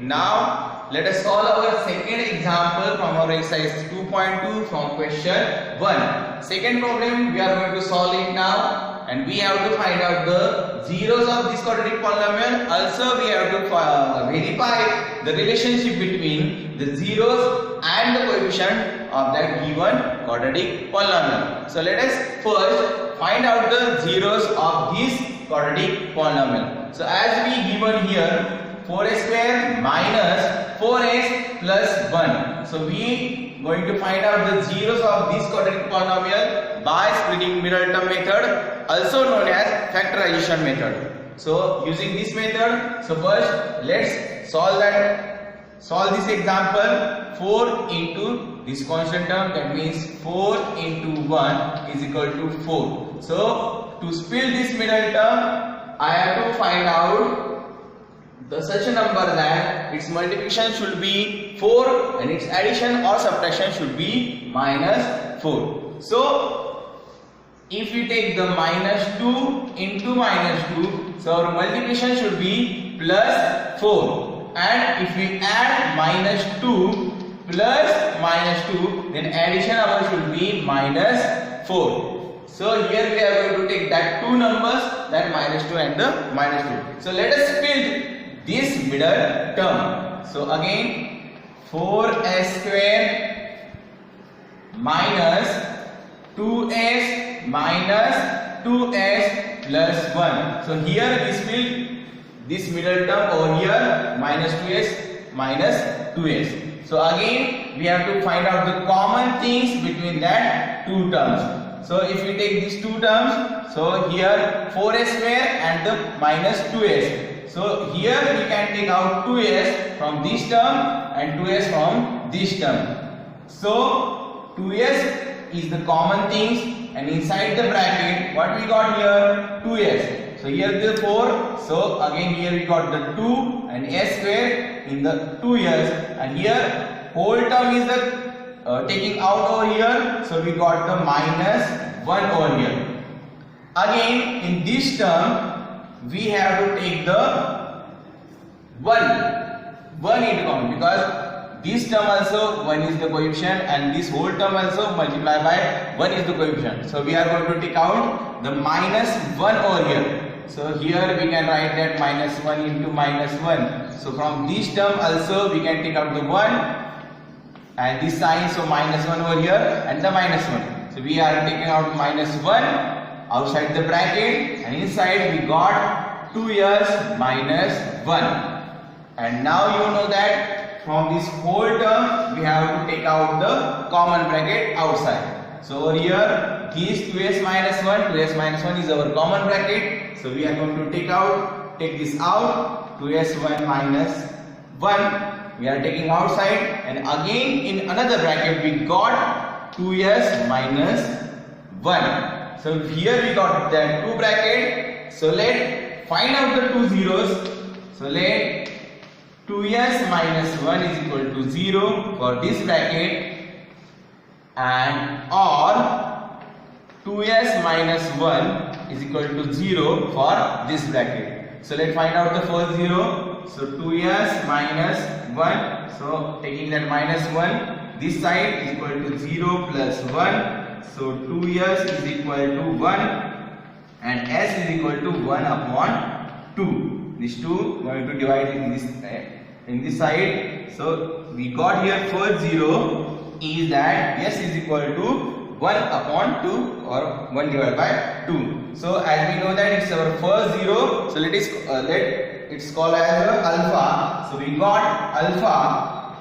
now let us solve our second example from our exercise 2.2 from question 1. Second problem we are going to solve it now, and we have to find out the zeros of this quadratic polynomial. Also we have to verify the relationship between the zeros and the coefficient of that given quadratic polynomial. So let us first find out the zeros of this quadratic polynomial. So as we given here 4x square minus 4x plus 1. So we going to find out the zeros of this quadratic polynomial by splitting middle term method, also known as factorization method. So using this method, so first let's solve this example. 4 into this constant term, that means 4 into 1 is equal to 4. So to split this middle term, I have to find out such a number that its multiplication should be 4 and its addition or subtraction should be minus 4. So if we take the minus 2 into minus 2, so our multiplication should be plus 4, and if we add minus 2 plus minus 2, then addition our should be minus 4. So here we are going to take that two numbers, that minus 2 and the minus 2. So let us split this middle term. So again 4s square minus 2s minus 2s plus 1. So here we split this middle term over here, minus 2s minus 2s. So again we have to find out the common things between that two terms. So if we take these two terms, so here 4s square and the minus 2s. So here we can take out 2s from this term and 2s from this term. So 2s is the common things, and inside the bracket what we got here, 2s. So here the 4, so again here we got the 2 and s square in the 2s, and here whole term is the taking out over here, so we got the minus 1 over here. Again in this term we have to take the 1 into common, because this term also 1 is the coefficient and this whole term also multiplied by 1 is the coefficient. So we are going to take out the minus 1 over here. So here we can write that minus 1 into minus 1. So from this term also we can take out the 1 and this sign, so minus 1 over here and the minus 1. So we are taking out minus 1 outside the bracket, and inside we got 2s minus 1. And now you know that from this whole term we have to take out the common bracket outside. So over here this 2s minus 1 is our common bracket. So we are going to take this out, 2s1 minus 1 we are taking outside, and again in another bracket we got 2s minus 1. So here we got that two bracket. So let find out the two zeros. So let 2s minus 1 is equal to 0 for this bracket, and or 2s minus 1 is equal to 0 for this bracket. So let's find out the first zero. So 2s minus 1. So taking that minus 1, this side is equal to 0 plus 1. So 2s is equal to 1 and s is equal to 1 upon 2. These two going to divide in this side. So we got here first zero is that s is equal to 1 upon 2 or 1 divided by 2. So as we know that it's our first zero, so let it's called as alpha. So we got alpha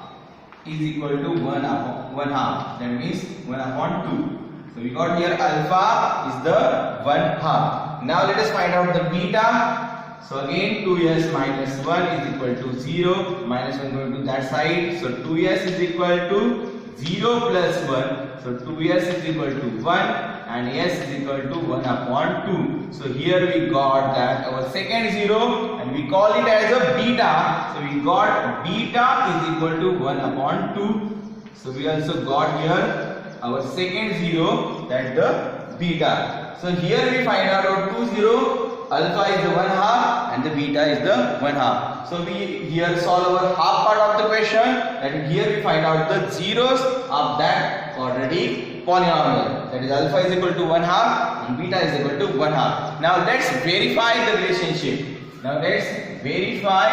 is equal to 1 upon 1 half. That means 1 upon 2. So we got here alpha is the 1 half. Now let us find out the beta. So again 2s minus 1 is equal to 0. Minus 1 going to that side. So 2s is equal to 0 plus 1. So 2s is equal to 1 and s is equal to 1 upon 2. So here we got that our second zero, and we call it as a beta. So we got beta is equal to 1 upon 2. So we also got here our second zero, that the beta. So here we find out our two zero, alpha is the 1 half and the beta is the 1 half. So we here solve our half part of the question, and here we find out the zeros of that quadratic polynomial. That is alpha is equal to 1/2 and beta is equal to 1/2. Now let's verify the relationship. Now let's verify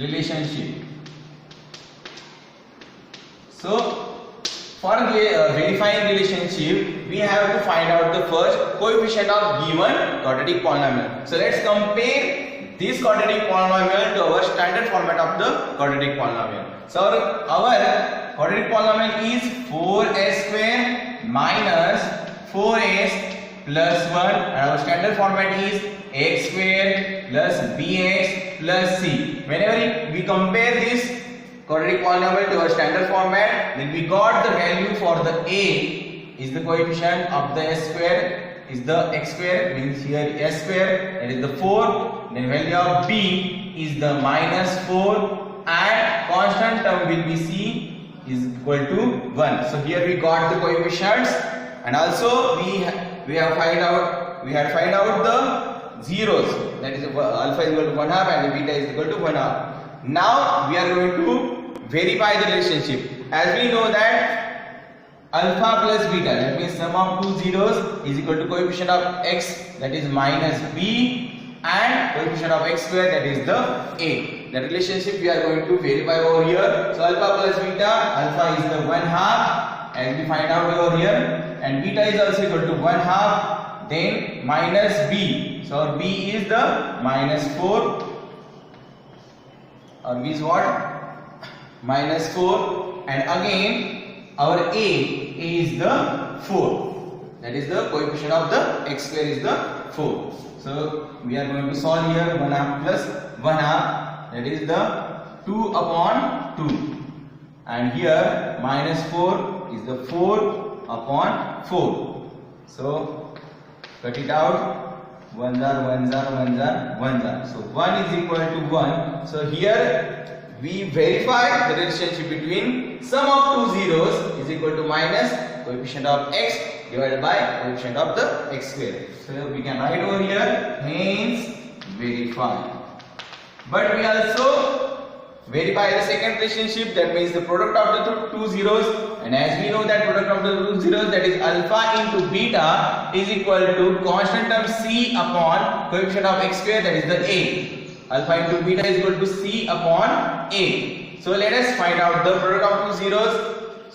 relationship. So for verifying relationship, we have to find out the first coefficient of given quadratic polynomial. So let's compare this quadratic polynomial to our standard format of the quadratic polynomial. So our quadratic polynomial is 4s square minus 4s plus 1, and our standard format is x square plus bx plus c. Whenever we compare this quadratic polynomial to our standard format, then we got the value for the a is the coefficient of the s square is the x square, means here s square, that is the 4, then value of b is the minus 4, and constant term will be c is equal to 1. So here we got the coefficients, and also we had find out the zeros, that is alpha is equal to 1/2 and beta is equal to 1/2. Now we are going to verify the relationship. As we know that alpha plus beta, that means sum of two zeros, is equal to coefficient of x, that is minus b, and coefficient of x square, that is the a. The relationship we are going to verify over here. So alpha plus beta, alpha is the 1/2 as we find out over here, and beta is also equal to 1/2, then minus b. So our b is the minus 4. Our b is what? Minus 4, and again our a is the 4. That is the coefficient of the x square is the 4. So we are going to solve here 1/2 plus 1/2, that is the 2/2, and here minus 4 is the 4/4. So cut it out. 1 are 1 are 1 are 1 are. So 1 is equal to 1. So here we verify the relationship between sum of two zeros is equal to minus coefficient of x divided by coefficient of the x square. So we can write over here, hence verify. But we also verify the second relationship, that means the product of the two zeros, and as we know that product of the two zeros, that is alpha into beta, is equal to constant term c upon coefficient of x square, that is the a. Alpha into beta is equal to c upon a. So let us find out the product of two zeros.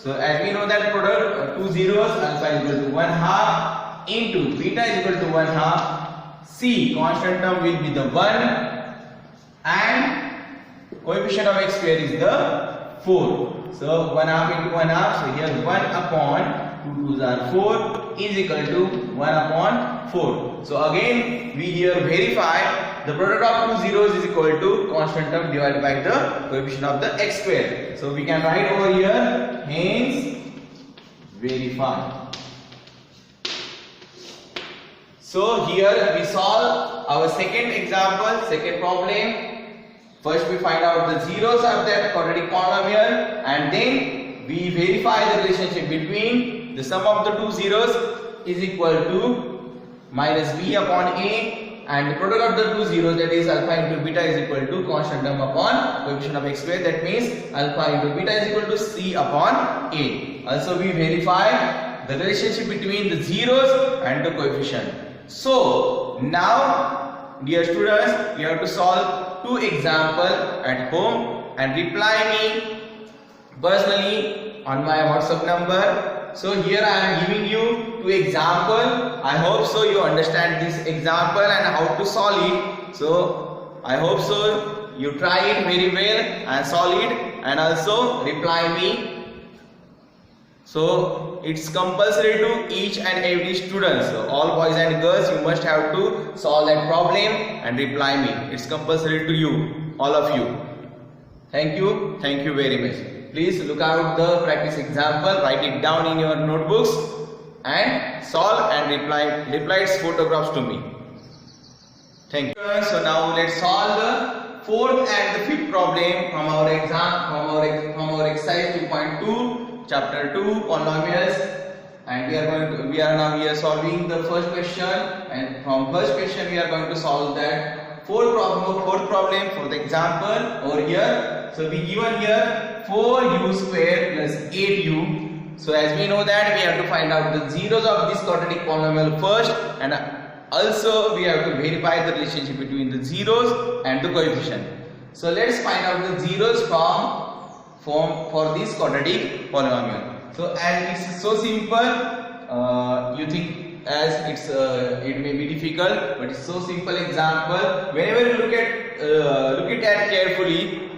So as we know that product two zeros, alpha is equal to 1/2 into beta is equal to 1/2. C constant term will be the 1, and coefficient of x square is the 4. So 1/2 into 1/2. So here 1/2 2's are 4 is equal to 1/4. So again we here verify the product of two zeros is equal to constant term divided by the coefficient of the x square. So we can write over here, hence verify. So here we solve our second example, second problem. First we find out the zeros of that quadratic polynomial, and then we verify the relationship between the sum of the two zeros is equal to minus b upon a, and the product of the two zeros, that is alpha into beta, is equal to constant term upon coefficient of x square, that means alpha into beta is equal to c upon a. Also we verify the relationship between the zeros and the coefficient. So now dear students, we have to solve two examples at home and reply me personally on my WhatsApp number. So here I am giving you two examples. I hope so you understand this example and how to solve it. So I hope so you try it very well and solve it, and also reply me. So it's compulsory to each and every student. So all boys and girls, you must have to solve that problem and reply me. It's compulsory to you, all of you. Thank you very much. Please look out the practice example, write it down in your notebooks and solve and reply its photographs to me. Thank you. So now let's solve the fourth and the fifth problem from our exercise 2.2 chapter 2 polynomials, and we are now here solving the first question, and from first question we are going to solve that fourth problem for the example over here. So we given here 4u square plus 8u. So as we know that we have to find out the zeros of this quadratic polynomial first, and also we have to verify the relationship between the zeros and the coefficient. So let's find out the zeros for this quadratic polynomial. So as it's so simple, you think as it may be difficult, but it's so simple example. Whenever you look at it carefully,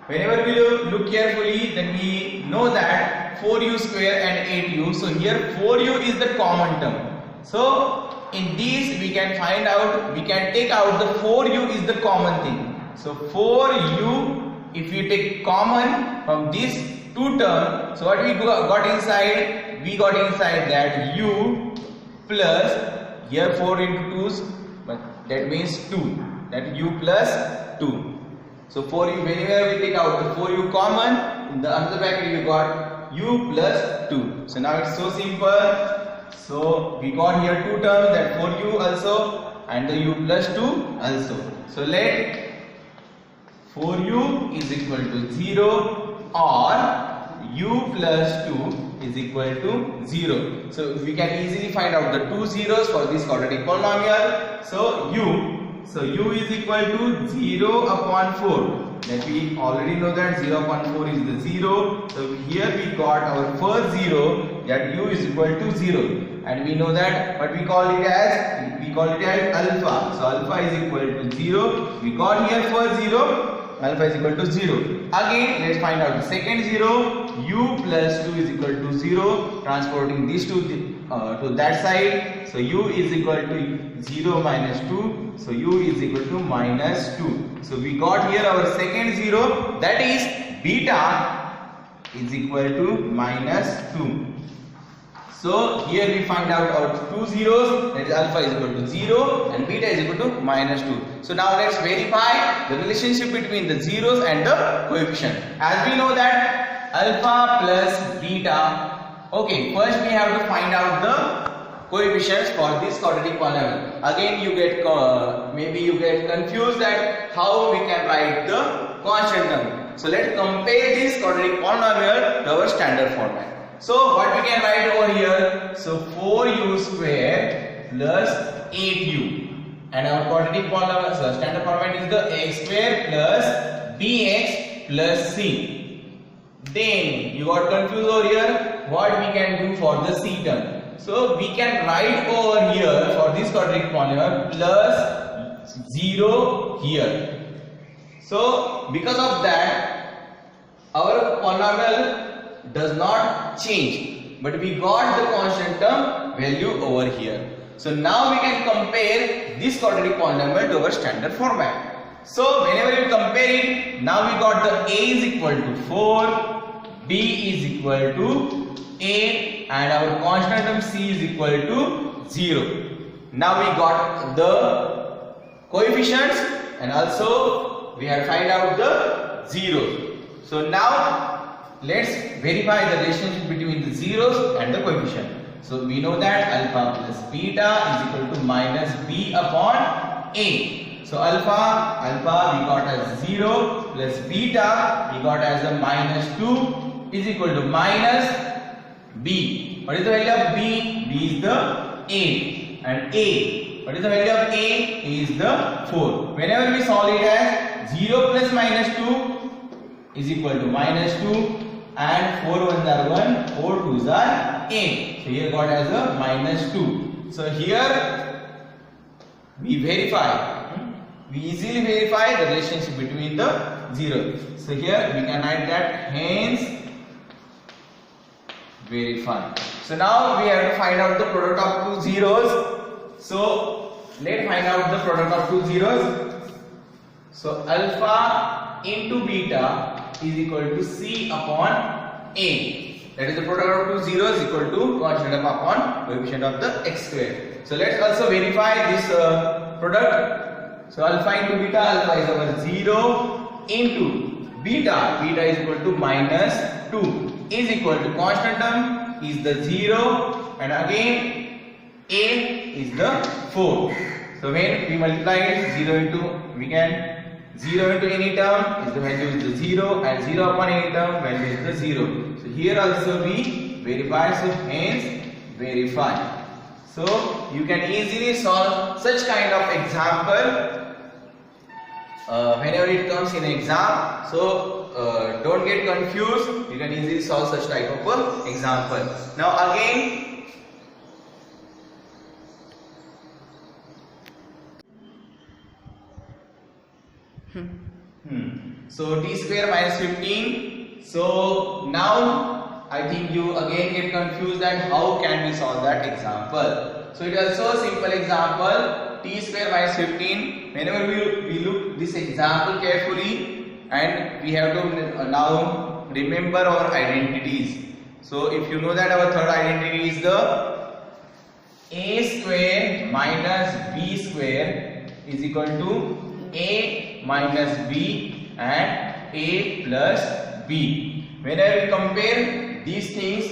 whenever we look carefully, then we know that 4u square and 8u. So here 4u is the common term. So in these we can find out, we can take out the 4u is the common thing. So 4u, if you take common from these two terms, so what we got inside? We got inside that u plus, here 4 into 2's, but that means 2, that u plus 2. So 4u, whenever we take out the 4u common, in the another bracket we got u plus 2. So now it's so simple. So we got here two terms, that 4u also and the u plus 2 also. So let 4u is equal to 0 or u plus 2 is equal to 0. So we can easily find out the two zeros for this quadratic polynomial. So u is equal to 0 upon 4. That we already know that 0 upon 4 is the 0. So here we got our first 0, that u is equal to 0. And we know that what we call it as, alpha. So alpha is equal to 0. We got here first 0. Alpha is equal to 0. Again, let's find out the second 0. U plus 2 is equal to 0. Transporting these two to that side. So u is equal to 0 minus 2. So u is equal to minus 2. So we got here our second 0. That is beta is equal to minus 2. So here we find out our two zeros, that is alpha is equal to 0 and beta is equal to minus 2. So now let's verify the relationship between the zeros and the coefficient. As we know that alpha plus beta, okay, first we have to find out the coefficients for this quadratic polynomial. Again you get maybe you get confused that how we can write the constant term. So let's compare this quadratic polynomial to our standard format. So what we can write over here? So 4u square plus 8u, and our quadratic polynomial, so standard format is the x square plus bx plus c. Then you got confused over here. What we can do for the c term? So we can write over here for this quadratic polynomial plus 0 here. So because of that, our polynomial does not change, but we got the constant term value over here. So now we can compare this quadratic polynomial to our standard format. So whenever you compare it, now we got the a is equal to 4, b is equal to 8, and our constant term c is equal to 0. Now we got the coefficients, and also we have find out the zeros. So now let's verify the relationship between the zeros and the coefficient. So we know that alpha plus beta is equal to minus b upon a. So alpha we got as 0 plus beta we got as a minus 2 is equal to minus b. What is the value of b? B is the 8, and a, what is the value of a? Is the 4. Whenever we solve it as 0 plus minus 2 is equal to minus 2, and 4 ones are 1, 4 2s are 8. So here got as a minus 2. So here we verify, we easily verify the relationship between the zeros. So here we can write that hence verify. So now we have to find out the product of two zeros. So let's find out the product of two zeros. So alpha into beta is equal to c upon a. That is the product of two zeros equal to constant term upon coefficient of the x square. So let's also verify this product. So alpha into beta, alpha is our 0 into beta, beta is equal to minus 2 is equal to constant term is the 0, and again a is the 4. So when we multiply it, 0 into any term is the value is the 0, and 0 upon any term value is the 0. So here also we verify, so hence verify. So you can easily solve such kind of example whenever it comes in exam. So don't get confused, you can easily solve such type of example. Now again, so t square minus 15. So now I think you again get confused that how can we solve that example. So it is also a simple example, t square minus 15. Whenever we look this example carefully, and we have to now remember our identities. So if you know that our third identity is the a square minus b square is equal to a minus b and a plus b. Whenever we compare these things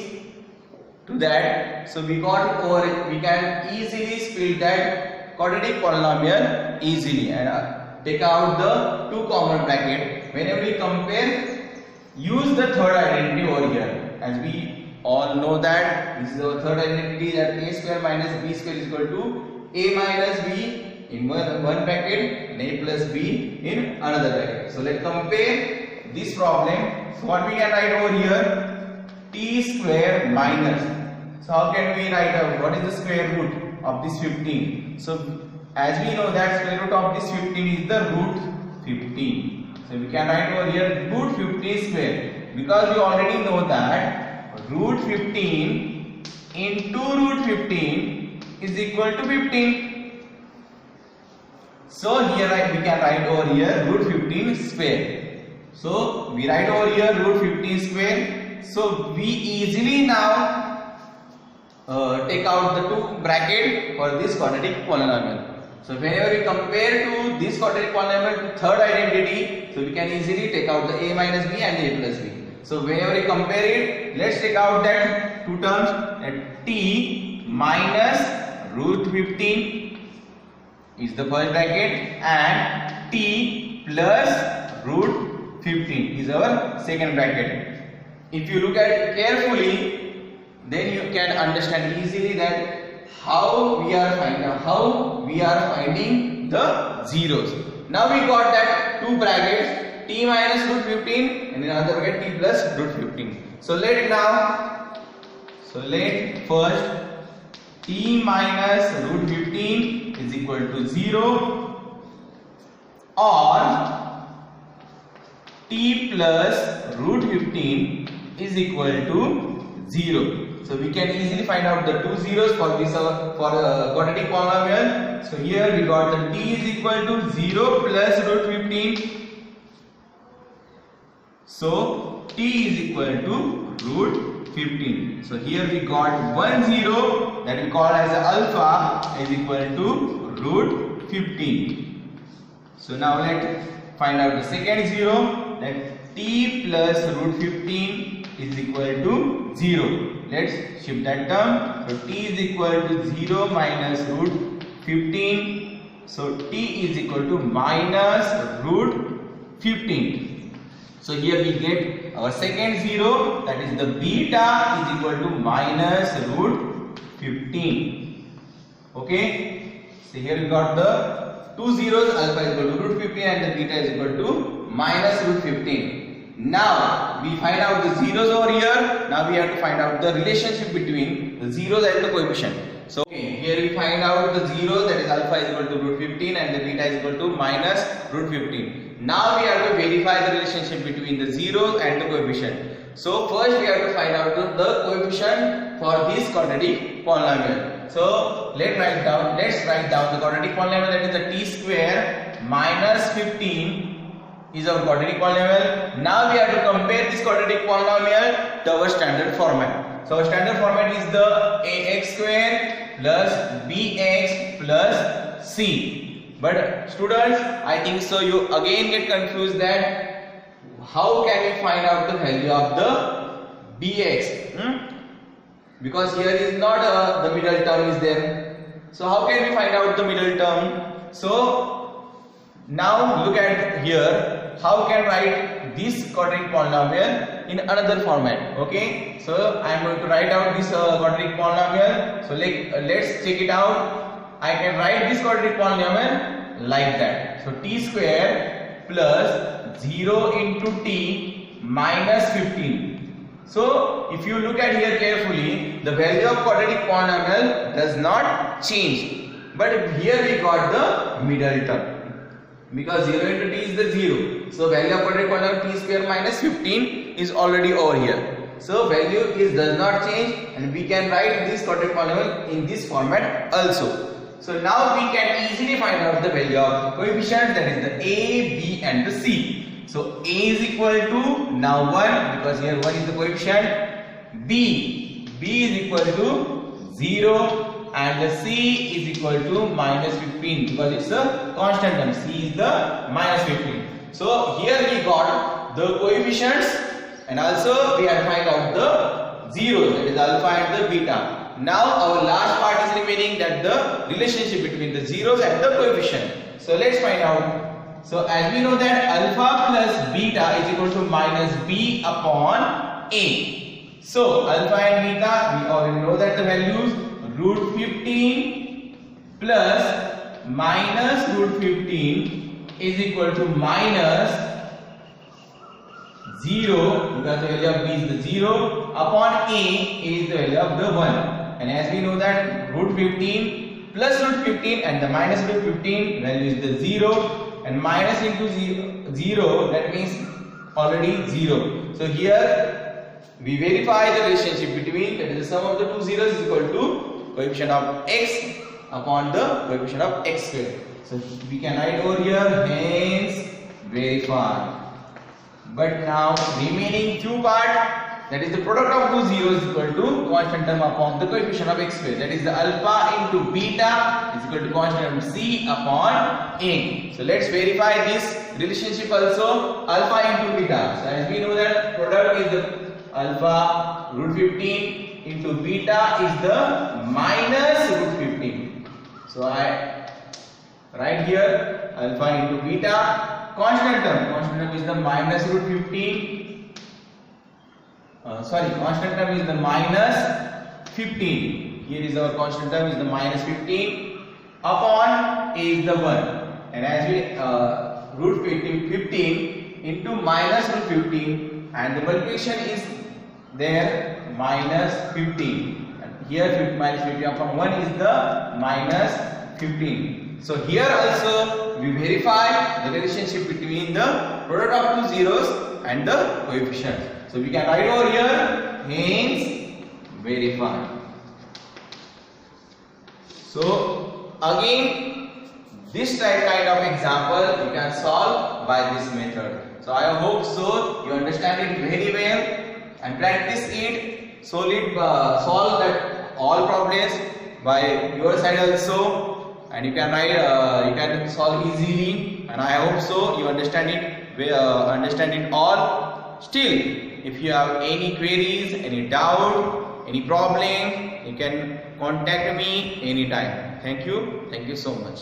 to that, so we can easily split that quadratic polynomial easily and take out the two common bracket. Whenever we compare, use the third identity over here, as we all know that this is our third identity, that a square minus b square is equal to a minus b in one bracket and a plus b in another bracket. So let's compare this problem. So what we can write over here, t square minus, so how can we write out what is the square root of this 15? So as we know that square root of this 15 is the root 15. So we can write over here root 15 square, because we already know that root 15 into root 15 is equal to 15. So here we can write over here root 15 square. So we write over here root 15 square. So we easily now take out the two bracket for this quadratic polynomial. So whenever we compare to this quadratic polynomial to third identity, so we can easily take out the a minus b and a plus b. So whenever we compare it, let's take out that two terms, that t minus root 15 is the first bracket and t plus root 15 is our second bracket. If you look at it carefully, then you can understand easily that how we are finding the zeros. Now we got that two brackets, t minus root 15 and in another bracket t plus root 15. So let first t minus root 15 is equal to 0 or t plus root 15 is equal to 0. So we can easily find out the two zeros for this quadratic polynomial. So here we got the t is equal to 0 plus root 15. So t is equal to root 15. So here we got 1 0 that we call as alpha is equal to root 15. So now let's find out the second zero, that t plus root 15 is equal to 0. Let's shift that term. So t is equal to 0 minus root 15. So t is equal to minus root 15. So here we get our second zero, that is the beta is equal to minus root 15. Okay. So here we got the two zeros, alpha is equal to root 15 and the beta is equal to minus root 15. Now we find out the zeros over here. Now we have to find out the relationship between the zeros and the coefficient. So here we find out the zeros, that is alpha is equal to root 15 and the beta is equal to minus root 15. Now we have to verify the relationship between the zeros and the coefficient. So first we have to find out the coefficient for this quadratic polynomial. So let's write down the quadratic polynomial, that is the t square minus 15 is our quadratic polynomial. Now we have to compare this quadratic polynomial to our standard format. So our standard format is the ax square plus bx plus c. But students, I think so you again get confused that how can we find out the value of the bx? Because here is not the middle term is there. So how can we find out the middle term? So now look at here, how can write this quadratic polynomial in another format. Okay, so I am going to write out this quadratic polynomial. So let's check it out. I can write this quadratic polynomial like that. So t square plus 0 into t minus 15. So if you look at here carefully, the value of quadratic polynomial does not change, but here we got the middle term. Because 0 into t is the 0. So value of quadratic polynomial t square minus 15 is already over here. So value does not change, and we can write this quadratic polynomial in this format also. So now we can easily find out the value of coefficients, that is the a, b and the c. So a is equal to now 1, because here 1 is the coefficient. B is equal to 0. And the c is equal to minus 15, because it's a constant term. C is the minus 15. So here we got the coefficients, and also we have to find out the zeros, that is alpha and the beta. Now our last part is remaining, that the relationship between the zeros and the coefficient. So let's find out. So as we know that alpha plus beta is equal to minus b upon a. So alpha and beta, we already know that the values. Root 15 plus minus root 15 is equal to minus 0, because the value of b is the 0, upon a is the value of the 1. And as we know that root 15 plus root 15 and the minus root 15 value is the 0, and minus into 0, that means already 0. So here we verify the relationship between, that is the sum of the two zeros is equal to coefficient of x upon the coefficient of x square. So we can write over here, hence verify. But now remaining two part, that is the product of two zeros is equal to constant term upon the coefficient of x square, that is the alpha into beta is equal to constant term c upon a. So let's verify this relationship also, alpha into beta. So as we know that product is the alpha root 15 into beta is the minus root 15. So I write here alpha into beta, constant term is the minus root 15. Constant term is the minus 15. Here is our constant term is the minus 15 upon a is the 1. And as we root 15 into minus root 15, and the multiplication is there minus 15, and here minus 15 upon 1 is the minus 15. So here also we verify the relationship between the product of two zeros and the coefficient. So we can write over here, hence verify. So again, this kind of example you can solve by this method. So I hope so you understand it very well and practice it, solve that all problems by your side also, and you can write, you can solve easily, and I hope so you understand it all. Still, if you have any queries, any doubt, any problem, you can contact me anytime. Thank you so much.